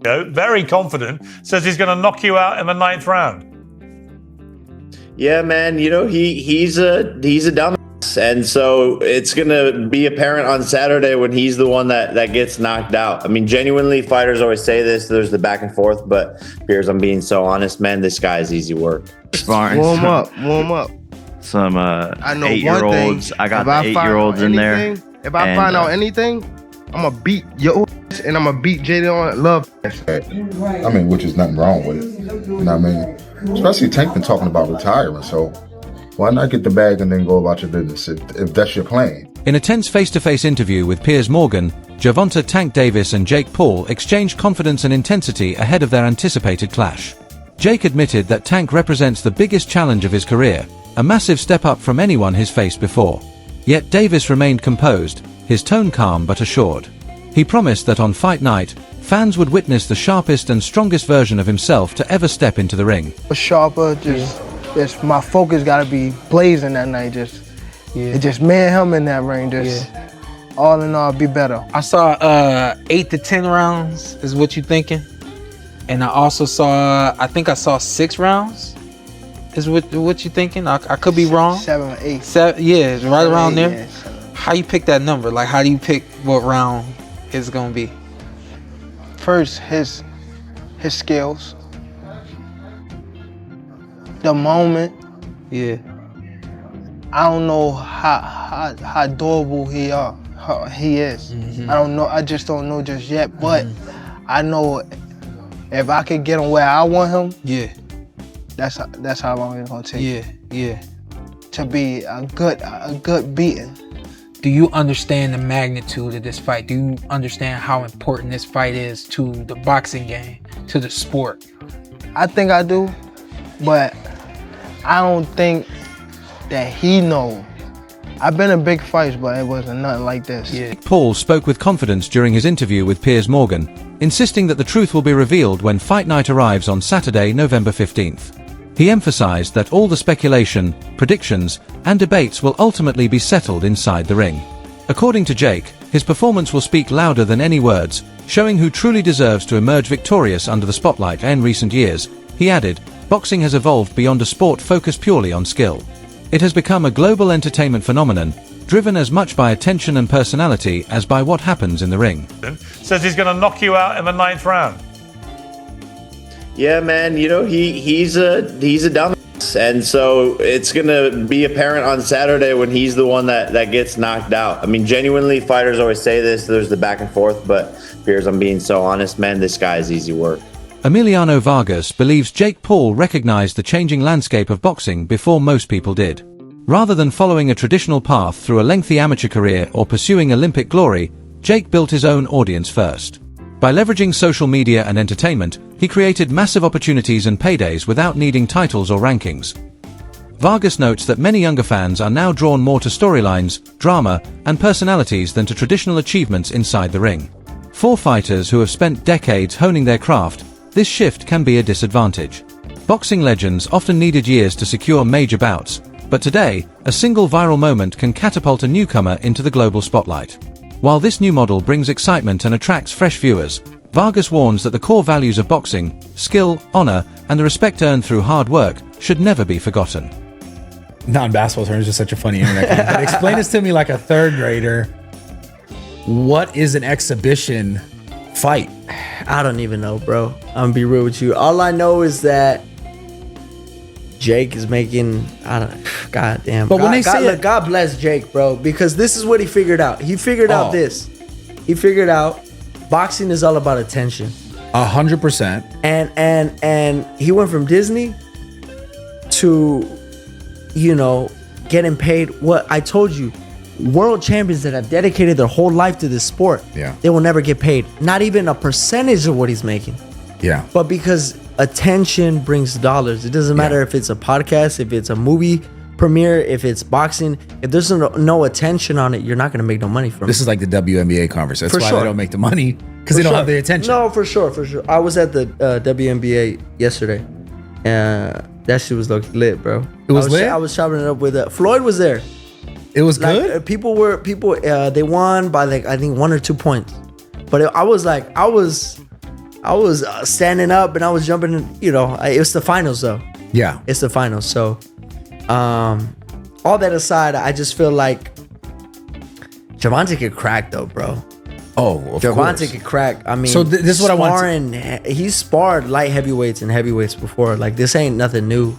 very confident, says he's going to knock you out in the 9th round. Yeah, man. He's a dumbass, and so it's gonna be apparent on Saturday when he's the one that gets knocked out. I mean, genuinely, fighters always say this. There's the back and forth, but Piers, I'm being so honest, man. This guy is easy work. Warm up. Some I know 8-year-olds. I got the 8-year-olds in there. If I find out anything, I'm gonna beat your ass and I'm gonna beat Jaden on love. I mean, which is nothing wrong with it. You know what I mean? Especially Tank been talking about retiring, so why not get the bag and then go about your business if that's your plan? In a tense face-to-face interview with Piers Morgan, Gervonta "Tank" Davis and Jake Paul exchanged confidence and intensity ahead of their anticipated clash. Jake admitted that Tank represents the biggest challenge of his career, a massive step up from anyone he's faced before. Yet Davis remained composed, his tone calm but assured. He promised that on fight night, fans would witness the sharpest and strongest version of himself to ever step into the ring. Sharper, just my focus gotta be blazing that night. Just me and him in that ring. All in all, be better. I saw 8 to 10 rounds is what you thinking, and I also saw 6 rounds is what you thinking. I could be wrong. 7 or 8. 7, yeah, right around there. Yeah, how you pick that number? Like, how do you pick what round it's gonna be? First, his skills, the moment. Yeah. I don't know how durable he is. Mm-hmm. I don't know. I just don't know just yet. But I know if I could get him where I want him, that's how long it's gonna take. Yeah. To be a good beating. Do you understand the magnitude of this fight? Do you understand how important this fight is to the boxing game, to the sport? I think I do, but I don't think that he knows. I've been in big fights, but it wasn't nothing like this. Yeah. Paul spoke with confidence during his interview with Piers Morgan, insisting that the truth will be revealed when fight night arrives on Saturday, November 15th. He emphasized that all the speculation, predictions, and debates will ultimately be settled inside the ring. According to Jake, his performance will speak louder than any words, showing who truly deserves to emerge victorious under the spotlight. In recent years, he added, boxing has evolved beyond a sport focused purely on skill. It has become a global entertainment phenomenon, driven as much by attention and personality as by what happens in the ring. Says he's going to knock you out in the 9th round. Yeah, man. He's a dumbass, and so it's gonna be apparent on Saturday when he's the one that gets knocked out. I mean, genuinely, fighters always say this. There's the back and forth, but Piers, I'm being so honest, man. This guy is easy work. Emiliano Vargas believes Jake Paul recognized the changing landscape of boxing before most people did. Rather than following a traditional path through a lengthy amateur career or pursuing Olympic glory, Jake built his own audience first. By leveraging social media and entertainment, he created massive opportunities and paydays without needing titles or rankings. Vargas notes that many younger fans are now drawn more to storylines, drama, and personalities than to traditional achievements inside the ring. For fighters who have spent decades honing their craft, this shift can be a disadvantage. Boxing legends often needed years to secure major bouts, but today, a single viral moment can catapult a newcomer into the global spotlight. While this new model brings excitement and attracts fresh viewers, Vargas warns that the core values of boxing, skill, honor, and the respect earned through hard work should never be forgotten. Non-basketball terms is such a funny internet game. But explain this to me like a third grader. What is an exhibition fight? I don't even know, bro. I'm gonna be real with you. All I know is that Jake is making, God damn. But when they say God bless Jake, bro, because this is what he figured out. He figured out this. He figured out boxing is all about attention. 100%. And he went from Disney to, getting paid. What I told you, world champions that have dedicated their whole life to this sport, they will never get paid. Not even a percentage of what he's making. Yeah. But because attention brings dollars. It doesn't matter if it's a podcast, if it's a movie premiere, if it's boxing. If there's no attention on it, you're not going to make no money from it. This is like the WNBA conference. That's why they don't make the money, because they don't have the attention. No, for sure. I was at the WNBA yesterday, and that shit was lit, bro. It was lit? I was chopping it up with Floyd was there. It was good? They won by I think 1 or 2 points. But I was I was standing up and I was jumping. You know, it's the finals though. Yeah. It's the finals. So, all that aside, I just feel like Gervonta could crack though, bro. Oh, of Gervonta course. could crack. I mean, So this is what I want He's sparred light heavyweights and heavyweights before. Like, this ain't nothing new.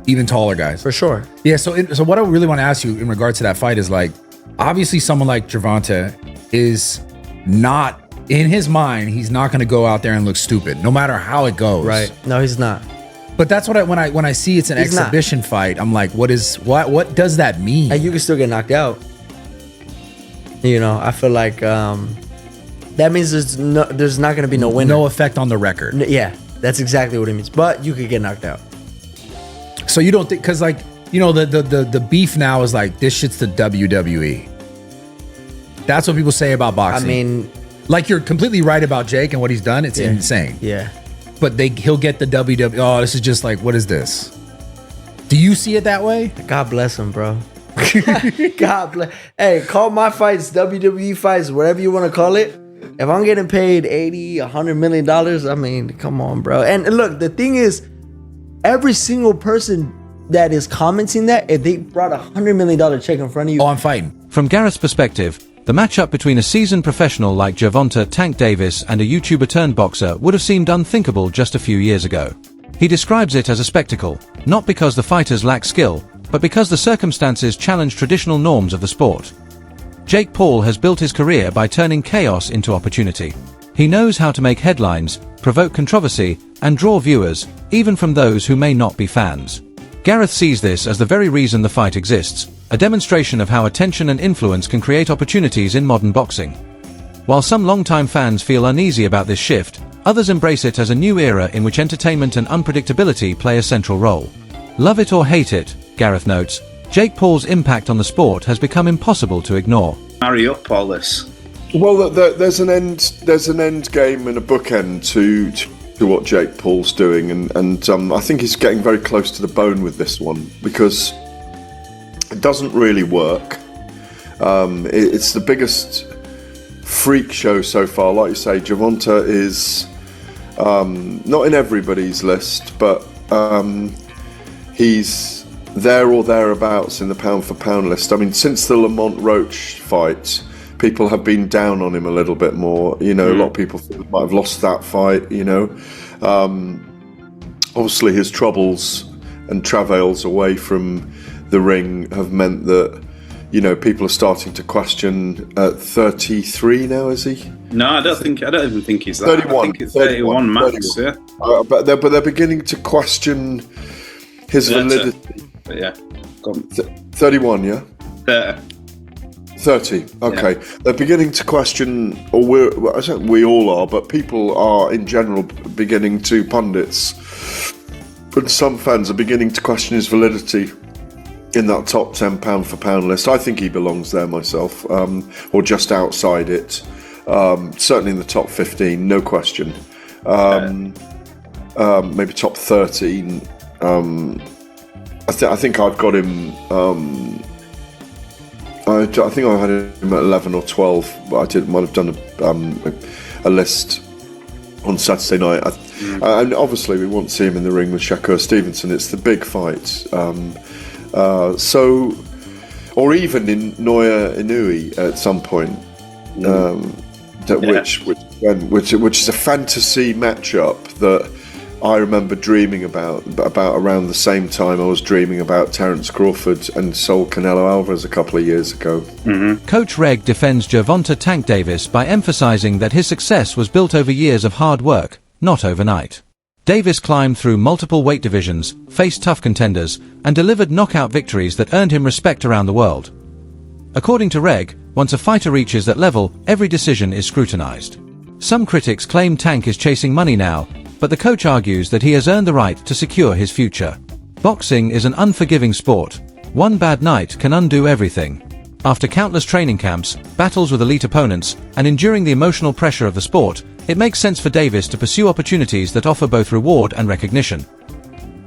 Even taller guys. For sure. Yeah, so what I really want to ask you in regards to that fight is, like, obviously someone like Gervonta is not, in his mind, he's not going to go out there and look stupid, no matter how it goes. Right. No, he's not. But that's what when I see it's an He's exhibition fight, I'm like, what does that mean? And you can still get knocked out. You know, I feel like that means there's not going to be no winner. No effect on the record. Yeah, that's exactly what it means. But you could get knocked out. So you don't think, because, like, you know, the beef now is like, this shit's the WWE. That's what people say about boxing. I mean, like, you're completely right about Jake and what he's done. It's insane. Yeah. But he'll get the WWE. Oh, this is just like, what is this? Do you see it that way? God bless him, bro. God bless. Hey, call my fights WWE fights, whatever you want to call it. If I'm getting paid $80, $100 million, I mean, come on, bro. And look, the thing is, every single person that is commenting that, if they brought $100 million check in front of you, oh, I'm fighting. From Gareth's perspective, the matchup between a seasoned professional like Gervonta Tank Davis and a YouTuber turned boxer would have seemed unthinkable just a few years ago. He describes it as a spectacle, not because the fighters lack skill, but because the circumstances challenge traditional norms of the sport. Jake Paul has built his career by turning chaos into opportunity. He knows how to make headlines, provoke controversy, and draw viewers, even from those who may not be fans. Gareth sees this as the very reason the fight exists, a demonstration of how attention and influence can create opportunities in modern boxing. While some longtime fans feel uneasy about this shift, others embrace it as a new era in which entertainment and unpredictability play a central role. Love it or hate it, Gareth notes, Jake Paul's impact on the sport has become impossible to ignore. Marry up all this. Well, there's an end game and a bookend to what Jake Paul's doing, and I think he's getting very close to the bone with this one, because it doesn't really work. It's the biggest freak show so far. Like you say, Gervonta is not in everybody's list, but he's there or thereabouts in the pound for pound list. I mean, since the Lamont Roach fight, people have been down on him a little bit more. You know, a lot of people might have lost that fight, you know. Obviously his troubles and travails away from the ring have meant that, you know, people are starting to question. 33 now, is he? No, I don't even think he's that. 31. I think it's 31 max, 31. yeah. But they're beginning to question his validity. But yeah, go on. 31, yeah? 30. Okay. Yeah. They're beginning to question, or I think we all are, but people are in general beginning to, pundits, and some fans are beginning to question his validity in that top 10 pound for pound list. I think he belongs there myself, or just outside it. Certainly in the top 15, no question. Maybe top 13. I think I've got him. I think I had him at 11 or 12, but I might have done a list on Saturday night. And obviously, we want to see him in the ring with Shakur Stevenson. It's the big fight. Or even in Naoya Inoue at some point, which is a fantasy matchup that I remember dreaming about around the same time I was dreaming about Terence Crawford and Saul Canelo Alvarez a couple of years ago. Coach Reg defends Gervonta Tank Davis by emphasizing that his success was built over years of hard work, not overnight. Davis climbed through multiple weight divisions, faced tough contenders, and delivered knockout victories that earned him respect around the world. According to Reg, once a fighter reaches that level, every decision is scrutinized. Some critics claim Tank is chasing money now, but the coach argues that he has earned the right to secure his future. Boxing is an unforgiving sport. One bad night can undo everything. After countless training camps, battles with elite opponents, and enduring the emotional pressure of the sport, it makes sense for Davis to pursue opportunities that offer both reward and recognition.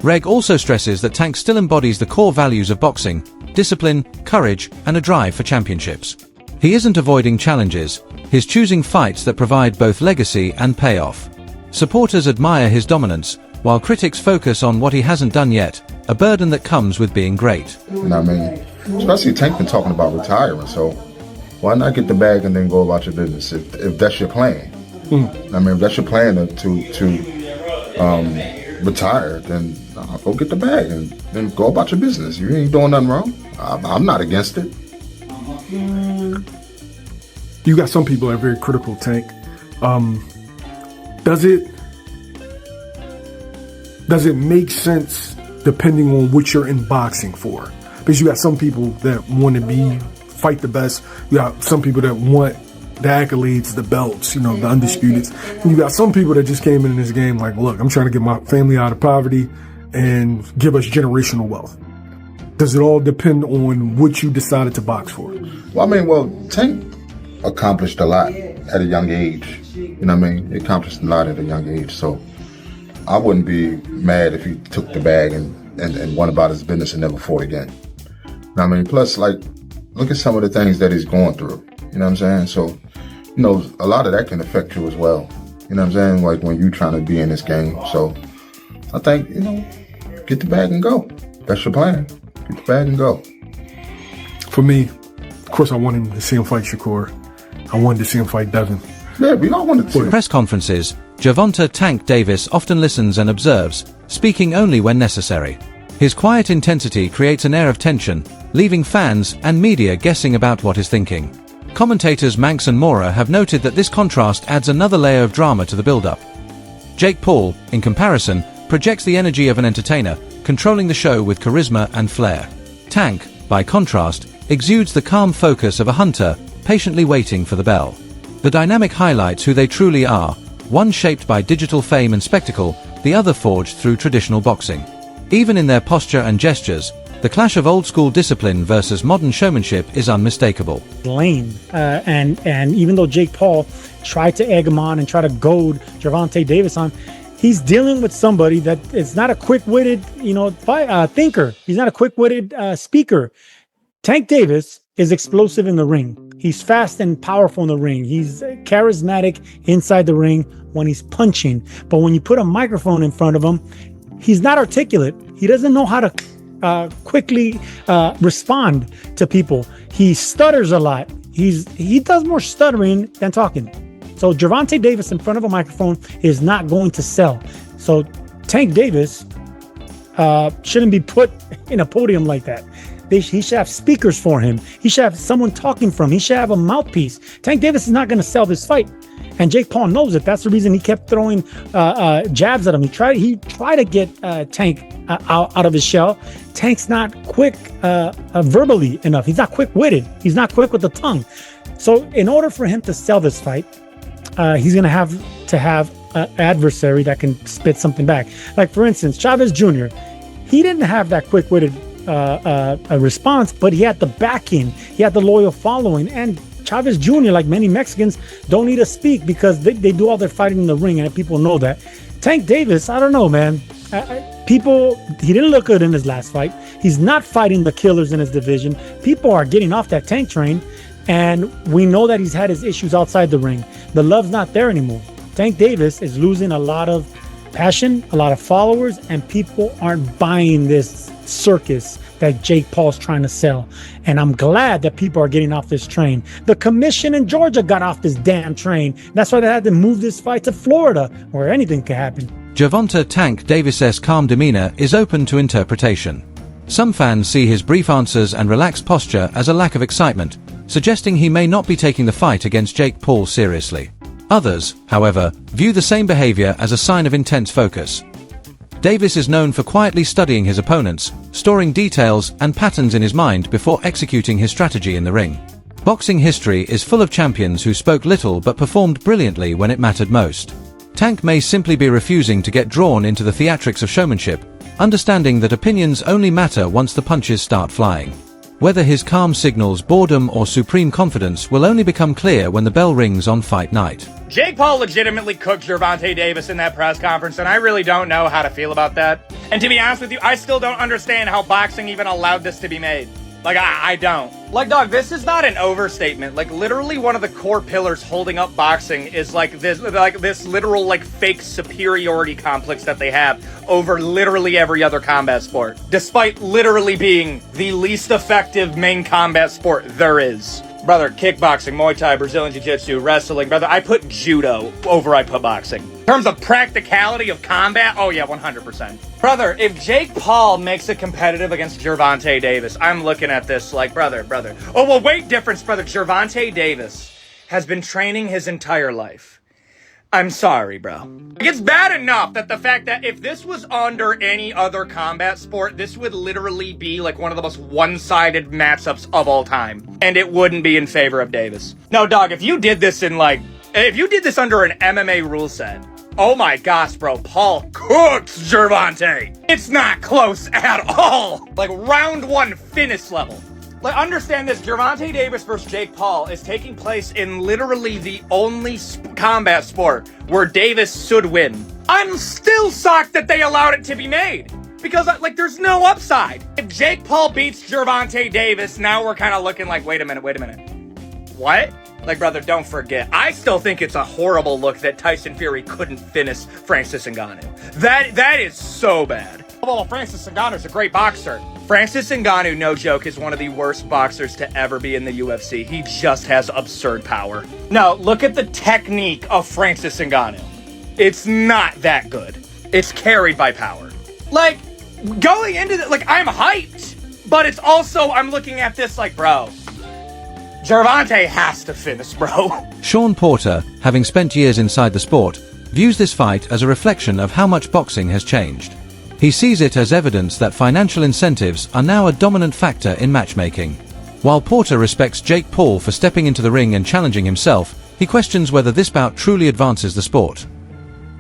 Reg also stresses that Tank still embodies the core values of boxing: discipline, courage, and a drive for championships. He isn't avoiding challenges, he's choosing fights that provide both legacy and payoff. Supporters admire his dominance, while critics focus on what he hasn't done yet, a burden that comes with being great. You know what I mean? Especially Tank been talking about retiring, so why not get the bag and then go about your business if that's your plan? I mean, if that's your plan to retire, then go get the bag and then go about your business. You ain't doing nothing wrong. I'm not against it. You got some people that are very critical, Tank. Does it make sense depending on what you're in boxing for? Because you got some people that want to fight the best. You got some people that want the accolades, the belts, the undisputeds. And you got some people that just came in this game like, look, I'm trying to get my family out of poverty and give us generational wealth. Does it all depend on what you decided to box for? Well, Tank accomplished a lot at a young age. You know what I mean? He accomplished a lot at a young age. So I wouldn't be mad if he took the bag and went about his business and never fought again. You know what I mean? Plus, look at some of the things that he's going through. You know what I'm saying? So, a lot of that can affect you as well. You know what I'm saying? Like when you're trying to be in this game. So I think, get the bag and go. That's your plan. Get the bag and go. For me, of course, I wanted to see him fight Shakur. I wanted to see him fight Devin. Yeah, we all wanted to see him. Press conferences, Gervonta "Tank" Davis often listens and observes, speaking only when necessary. His quiet intensity creates an air of tension, leaving fans and media guessing about what he's thinking. Commentators Manx and Mora have noted that this contrast adds another layer of drama to the build-up. Jake Paul, in comparison, projects the energy of an entertainer, controlling the show with charisma and flair. Tank, by contrast, exudes the calm focus of a hunter, patiently waiting for the bell. The dynamic highlights who they truly are, one shaped by digital fame and spectacle, the other forged through traditional boxing. Even in their posture and gestures, the clash of old-school discipline versus modern showmanship is unmistakable. Lane, and even though Jake Paul tried to egg him on and try to goad Gervonta Davis on, he's dealing with somebody that is not a quick-witted, thinker. He's not a quick-witted speaker. Tank Davis is explosive in the ring. He's fast and powerful in the ring. He's charismatic inside the ring when he's punching. But when you put a microphone in front of him, he's not articulate. He doesn't know how to quickly respond to people. He stutters a lot. He does more stuttering than talking. So Gervonta Davis in front of a microphone is not going to sell. So Tank Davis shouldn't be put in a podium like that. He should have speakers for him. He should have someone talking for him. He should have a mouthpiece. Tank Davis is not going to sell this fight. And Jake Paul knows it. That's the reason he kept throwing jabs at him. He tried to get Tank out of his shell. Tank's not quick verbally enough. He's not quick-witted. He's not quick with the tongue. So in order for him to sell this fight, he's going to have an adversary that can spit something back. Like, for instance, Chavez Jr., he didn't have that quick-witted response, but he had the backing. He had the loyal following. And Chavez Jr., like many Mexicans, don't need to speak because they do all their fighting in the ring, and people know that. Tank Davis, I don't know, man. He didn't look good in his last fight. He's not fighting the killers in his division. People are getting off that Tank train, and we know that he's had his issues outside the ring. The love's not there anymore. Tank Davis is losing a lot of passion, a lot of followers, and people aren't buying this circus that Jake Paul's trying to sell. And I'm glad that people are getting off this train. The commission in Georgia got off this damn train. That's why they had to move this fight to Florida, where anything can happen. Gervonta "Tank" Davis's calm demeanor is open to interpretation. Some fans see his brief answers and relaxed posture as a lack of excitement, suggesting he may not be taking the fight against Jake Paul seriously. Others, however, view the same behavior as a sign of intense focus. Davis is known for quietly studying his opponents, storing details and patterns in his mind before executing his strategy in the ring. Boxing history is full of champions who spoke little but performed brilliantly when it mattered most. Tank may simply be refusing to get drawn into the theatrics of showmanship, understanding that opinions only matter once the punches start flying. Whether his calm signals boredom or supreme confidence will only become clear when the bell rings on fight night. Jake Paul legitimately cooked Gervonta Davis in that press conference, and I really don't know how to feel about that. And to be honest with you, I still don't understand how boxing even allowed this to be made. Like, I don't. Like, dog, this is not an overstatement. Like, literally one of the core pillars holding up boxing is like this literal, like, fake superiority complex that they have over literally every other combat sport. Despite literally being the least effective main combat sport there is. Brother, kickboxing, Muay Thai, Brazilian Jiu-Jitsu, wrestling. Brother, I put judo over I put boxing. In terms of practicality of combat, oh yeah, 100%. Brother, if Jake Paul makes it competitive against Gervonta Davis, I'm looking at this like, brother. Oh, well, weight difference, brother. Gervonta Davis has been training his entire life. I'm sorry, bro. It's bad enough that the fact that if this was under any other combat sport, this would literally be like one of the most one-sided matchups of all time. And it wouldn't be in favor of Davis. No, dog, if you did this under an MMA rule set, oh my gosh, bro, Paul cooks Gervonta. It's not close at all. Like round one finish level. Like, understand this, Gervonta Davis versus Jake Paul is taking place in literally the only combat sport where Davis should win. I'm still shocked that they allowed it to be made. Because, like, there's no upside. If Jake Paul beats Gervonta Davis, now we're kind of looking like, wait a minute. What? Like, brother, don't forget. I still think it's a horrible look that Tyson Fury couldn't finish Francis Ngannou. That is so bad. Well, Francis Ngannou's a great boxer. Francis Ngannou, no joke, is one of the worst boxers to ever be in the UFC. He just has absurd power. No, look at the technique of Francis Ngannou. It's not that good. It's carried by power. Like, going into it, like, I'm hyped, but it's also, I'm looking at this like, bro, Gervonta has to finish, bro. Sean Porter, having spent years inside the sport, views this fight as a reflection of how much boxing has changed. He sees it as evidence that financial incentives are now a dominant factor in matchmaking. While Porter respects Jake Paul for stepping into the ring and challenging himself, he questions whether this bout truly advances the sport.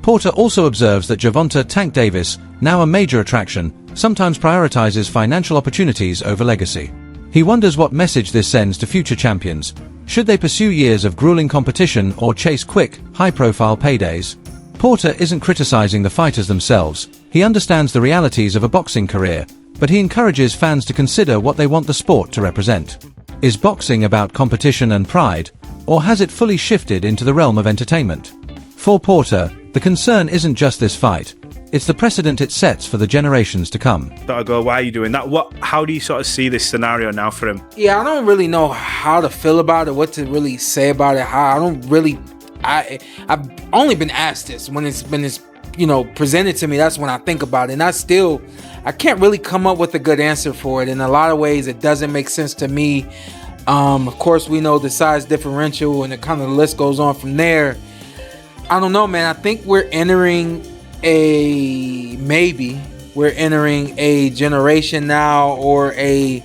Porter also observes that Gervonta "Tank" Davis, now a major attraction, sometimes prioritizes financial opportunities over legacy. He wonders what message this sends to future champions. Should they pursue years of grueling competition or chase quick, high-profile paydays? Porter isn't criticizing the fighters themselves. He understands the realities of a boxing career, but he encourages fans to consider what they want the sport to represent. Is boxing about competition and pride, or has it fully shifted into the realm of entertainment? For Porter, the concern isn't just this fight, it's the precedent it sets for the generations to come. I go, why are you doing that? How do you sort of see this scenario now for him? Yeah, I don't really know how to feel about it, what to really say about it. I've only been asked this when it's presented to me. That's when I think about it, and I can't really come up with a good answer for it. In a lot of ways, it doesn't make sense to me. Of course, we know the size differential, and the list goes on from there. I don't know, man. I think we're entering a generation now, or a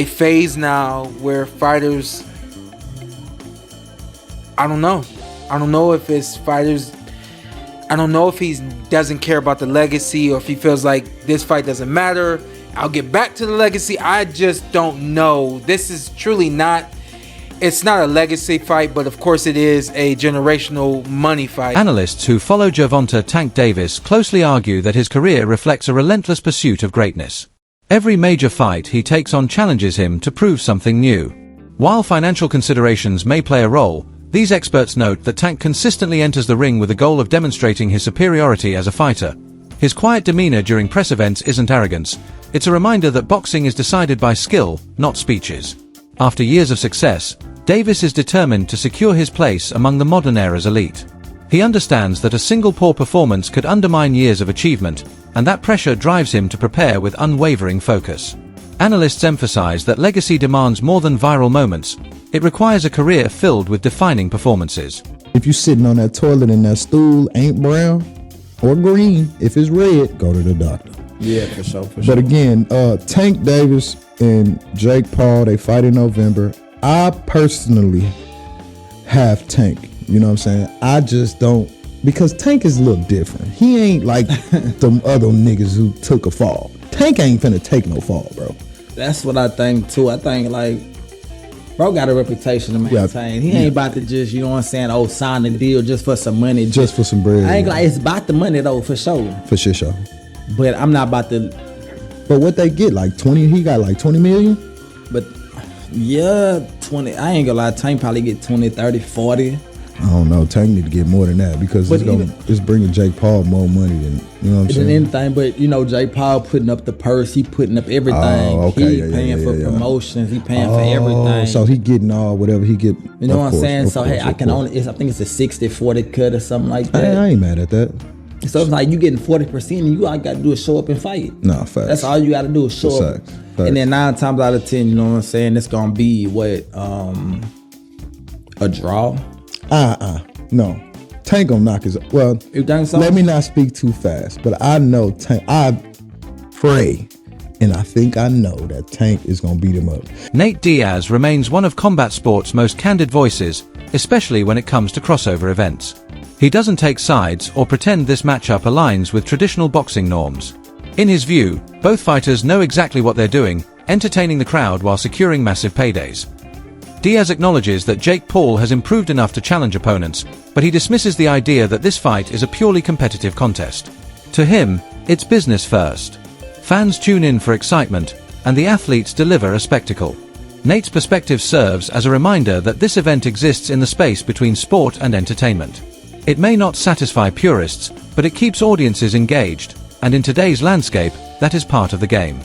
phase now where fighters, I don't know if it's fighters, I don't know if he doesn't care about the legacy, or if he feels like this fight doesn't matter, I'll get back to the legacy. I just don't know. This is truly it's not a legacy fight, but of course it is a generational money fight. Analysts who follow Gervonta "Tank" Davis closely argue that his career reflects a relentless pursuit of greatness. Every major fight he takes on challenges him to prove something new. While financial considerations may play a role, these experts note that Tank consistently enters the ring with the goal of demonstrating his superiority as a fighter. His quiet demeanor during press events isn't arrogance. It's a reminder that boxing is decided by skill, not speeches. After years of success, Davis is determined to secure his place among the modern era's elite. He understands that a single poor performance could undermine years of achievement, and that pressure drives him to prepare with unwavering focus. Analysts emphasize that legacy demands more than viral moments. It requires a career filled with defining performances. If you're sitting on that toilet and that stool ain't brown or green, if it's red, go to the doctor. Yeah, for sure. But again, Tank Davis and Jake Paul, they fight in November. I personally have Tank. You know what I'm saying? I just don't, because Tank is a little different. He ain't like them other niggas who took a fall. Tank ain't finna take no fall, bro. That's what I think too. I think like bro got a reputation to maintain. He ain't about to just, you know what I'm saying, sign a deal just for some money. Just for some bread. I ain't like, it's about the money though, for sure. For sure. But I'm not about to But what they get, like 20, he got like 20 million? But yeah, 20. I ain't gonna lie, Tank probably get 20, 30, 40. I don't know. Tank need to get more than that because it's bringing Jake Paul more money than, you know what I'm saying? Anything, but you know, Jake Paul putting up the purse, he putting up everything. Oh, okay. He paying for promotions, he paying for everything. So he getting all whatever he get. You know what I'm saying? So hey, I can only, I think it's a 60-40 cut or something like that. I ain't mad at that. So it's like you getting 40% and you all got to do is show up and fight. Nah, facts. That's all you got to do is show up. Facts. And then 9 times out of 10, you know what I'm saying, it's gonna be what, a draw. No. Tank gonna knock his. Well, you think so? Let me not speak too fast, but I know Tank. I pray, and I think I know that Tank is gonna beat him up. Nate Diaz remains one of combat sport's most candid voices, especially when it comes to crossover events. He doesn't take sides or pretend this matchup aligns with traditional boxing norms. In his view, both fighters know exactly what they're doing, entertaining the crowd while securing massive paydays. Diaz acknowledges that Jake Paul has improved enough to challenge opponents, but he dismisses the idea that this fight is a purely competitive contest. To him, it's business first. Fans tune in for excitement, and the athletes deliver a spectacle. Nate's perspective serves as a reminder that this event exists in the space between sport and entertainment. It may not satisfy purists, but it keeps audiences engaged, and in today's landscape, that is part of the game.